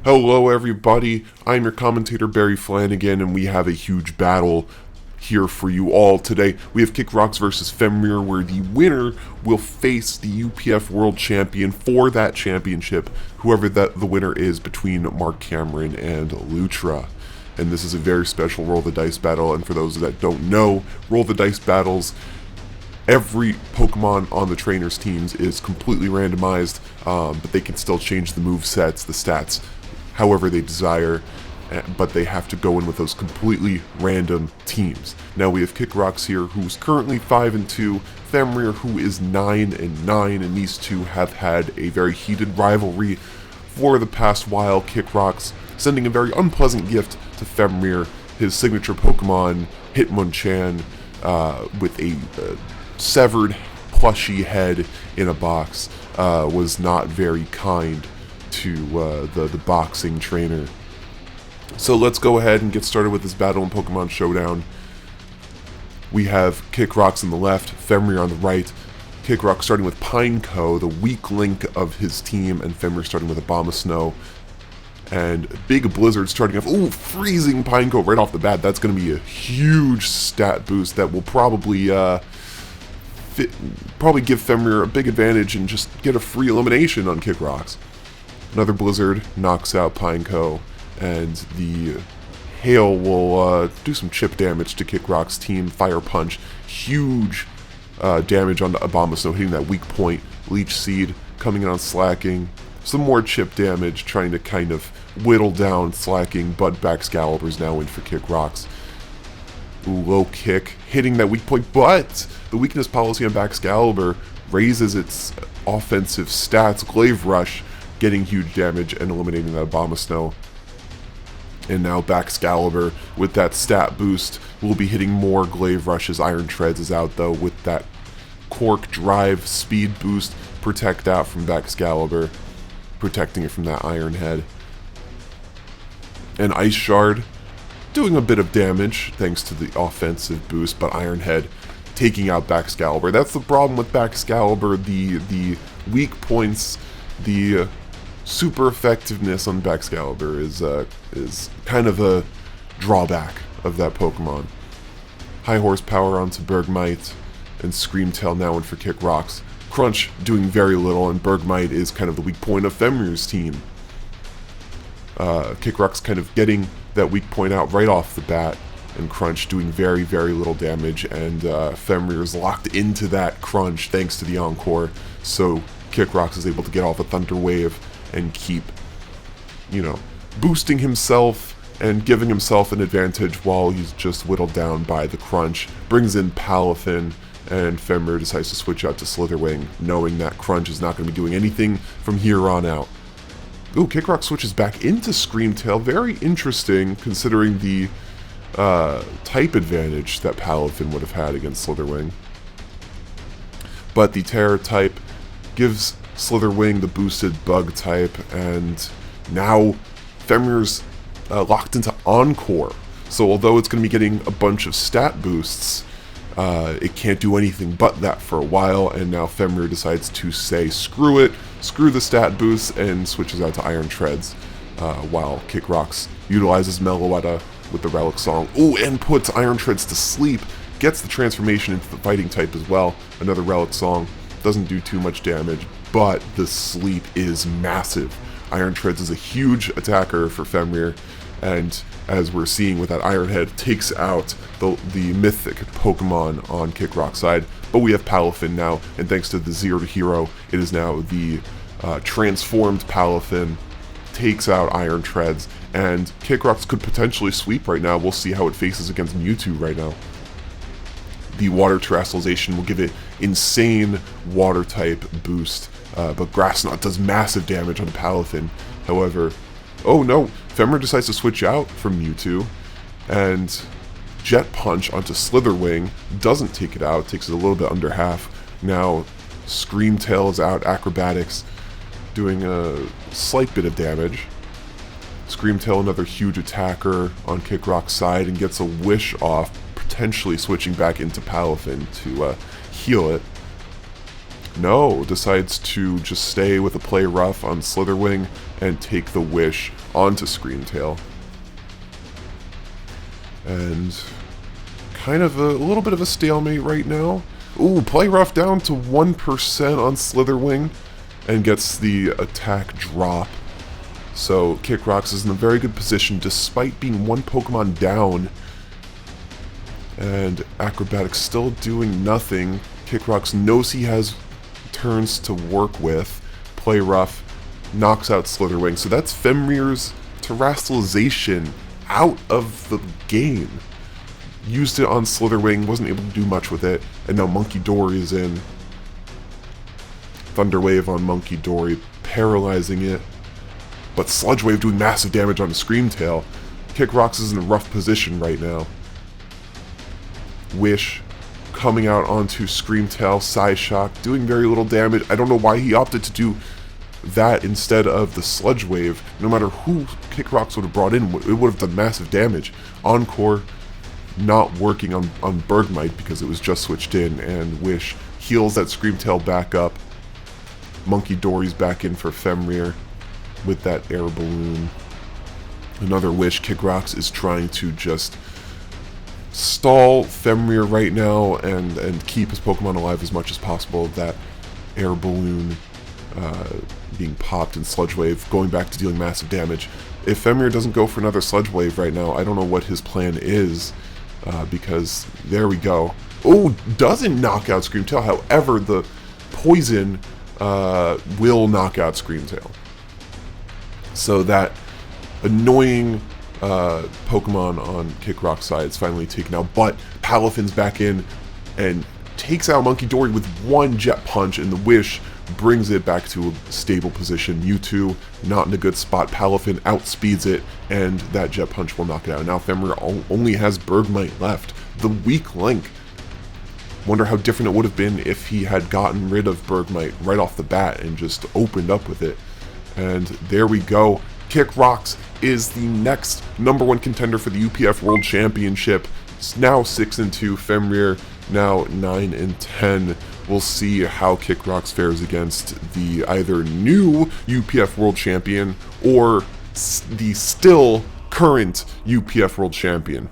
Hello everybody, I'm your commentator Barry Flanagan, and we have a huge battle here for you all today. We have KickRocks versus Femrir, where the winner will face the UPF World Champion for that championship, whoever the winner is between Mark Cameron and Lutra. And this is a very special Roll the Dice battle, and for those that don't know, Roll the Dice battles, every Pokemon on the trainers' teams is completely randomized, but they can still change the move sets, the stats, however they desire, but they have to go in with those completely random teams. Now we have KickRocks here, who's currently 5-2, Femrir, who is 9-9, and these two have had a very heated rivalry for the past while. KickRocks sending a very unpleasant gift to Femrir, his signature Pokemon, Hitmonchan, with a severed plushy head in a box, was not very kind to the boxing trainer. So let's go ahead and get started with this battle in Pokemon Showdown. We have KickRocks on the left, Femrir on the right. KickRocks starting with Pineco, the weak link of his team, and Femrir starting with Abomasnow. And Big Blizzard starting off, freezing Pineco right off the bat. That's going to be a huge stat boost that will probably give Femrir a big advantage and just get a free elimination on KickRocks. Another Blizzard knocks out Pineco, and the Hail will do some chip damage to KickRocks' team. Fire Punch, huge damage on the Abomasnow, hitting that weak point. Leech Seed coming in on Slacking. Some more chip damage, trying to kind of whittle down Slacking, but Baxcalibur's now in for KickRocks. Low kick, hitting that weak point, but the weakness policy on Baxcalibur raises its offensive stats. Glaive Rush, getting huge damage and eliminating that Abomasnow. And now Baxcalibur, with that stat boost, will be hitting more Glaive Rushes. Iron Treads is out though, with that Cork Drive speed boost, protect out from Baxcalibur, protecting it from that Iron Head. And Ice Shard, doing a bit of damage thanks to the offensive boost, but Iron Head taking out Baxcalibur. That's the problem with Baxcalibur, the weak points, the super effectiveness on Baxcalibur is kind of a drawback of that Pokemon. High horsepower onto Bergmite, and Screamtail now in for KickRocks. Crunch doing very little, and Bergmite is kind of the weak point of Femrir's team. KickRocks kind of getting that weak point out right off the bat, and Crunch doing very, very little damage, and Femrir is locked into that Crunch thanks to the Encore, so KickRocks is able to get off a Thunder Wave and keep, boosting himself and giving himself an advantage while he's just whittled down by the Crunch. Brings in Palafin, and Femrir decides to switch out to Slitherwing, knowing that Crunch is not going to be doing anything from here on out. KickRocks switches back into Screamtail. Very interesting, considering the type advantage that Palafin would have had against Slitherwing. But the Terror type gives Slitherwing the boosted Bug type, and now Femrir's locked into Encore. So although it's going to be getting a bunch of stat boosts, it can't do anything but that for a while, and now Femrir decides to say screw it, screw the stat boosts, and switches out to Iron Treads, while KickRocks utilizes Meloetta with the Relic Song. And puts Iron Treads to sleep, gets the transformation into the Fighting type as well. Another Relic Song, doesn't do too much damage, but the sleep is massive. Iron Treads is a huge attacker for Femrir, and as we're seeing with that Iron Head, takes out the mythic Pokemon on KickRock's side. But we have Palafin now, and thanks to the Zero to Hero, it is now the transformed Palafin, takes out Iron Treads, and KickRocks could potentially sweep right now. We'll see how it faces against Mewtwo right now. The Water Terastallization will give it insane Water type boost, but Grass Knot does massive damage on Palafin. However, oh no, Femrir decides to switch out from Mewtwo, and Jet Punch onto Slitherwing doesn't take it out, takes it a little bit under half. Now Screamtail is out, Acrobatics doing a slight bit of damage. Screamtail, another huge attacker on KickRock's side, and gets a Wish off, potentially switching back into Palafin to heal it. No, decides to just stay with a play rough on Slitherwing and take the wish onto Screamtail. And kind of a little bit of a stalemate right now. Ooh, play rough down to 1% on Slitherwing and gets the attack drop. So KickRocks is in a very good position despite being one Pokemon down. And Acrobatics still doing nothing. KickRocks knows he has turns to work with. Play rough knocks out Slitherwing. So that's Femrir's Terastallization out of the game. Used it on Slitherwing, wasn't able to do much with it, and now Monkey Dory is in. Thunder Wave on Monkey Dory, paralyzing it. But Sludge Wave doing massive damage on Screamtail. KickRocks is in a rough position right now. Wish coming out onto Screamtail, Psyshock, doing very little damage. I don't know why he opted to do that instead of the Sludge Wave. No matter who KickRocks would have brought in, it would have done massive damage. Encore not working on Bergmite because it was just switched in, and Wish heals that Screamtail back up. Monkey Dory's back in for Femrir with that air balloon. Another Wish. KickRocks is trying to just stall Femrir right now and keep his Pokemon alive as much as possible. That air balloon being popped and Sludge Wave going back to dealing massive damage. If Femrir doesn't go for another Sludge Wave right now, I don't know what his plan is, because there we go. Oh, doesn't knock out Screamtail. However, the poison will knock out Screamtail. So that annoying Pokemon on KickRock's side is finally taken out, but Palafin's back in and takes out Monkey Dory with one Jet Punch, and the Wish brings it back to a stable position. Mewtwo not in a good spot. Palafin outspeeds it, and that Jet Punch will knock it out. Now Femrir only has Bergmite left, the weak link. Wonder how different it would have been if he had gotten rid of Bergmite right off the bat and just opened up with it. And there we go. KickRocks is the next #1 contender for the UPF World Championship. It's now 6-2. Femrir now 9-10. We'll see how KickRocks fares against the either new UPF World Champion or the still current UPF World Champion.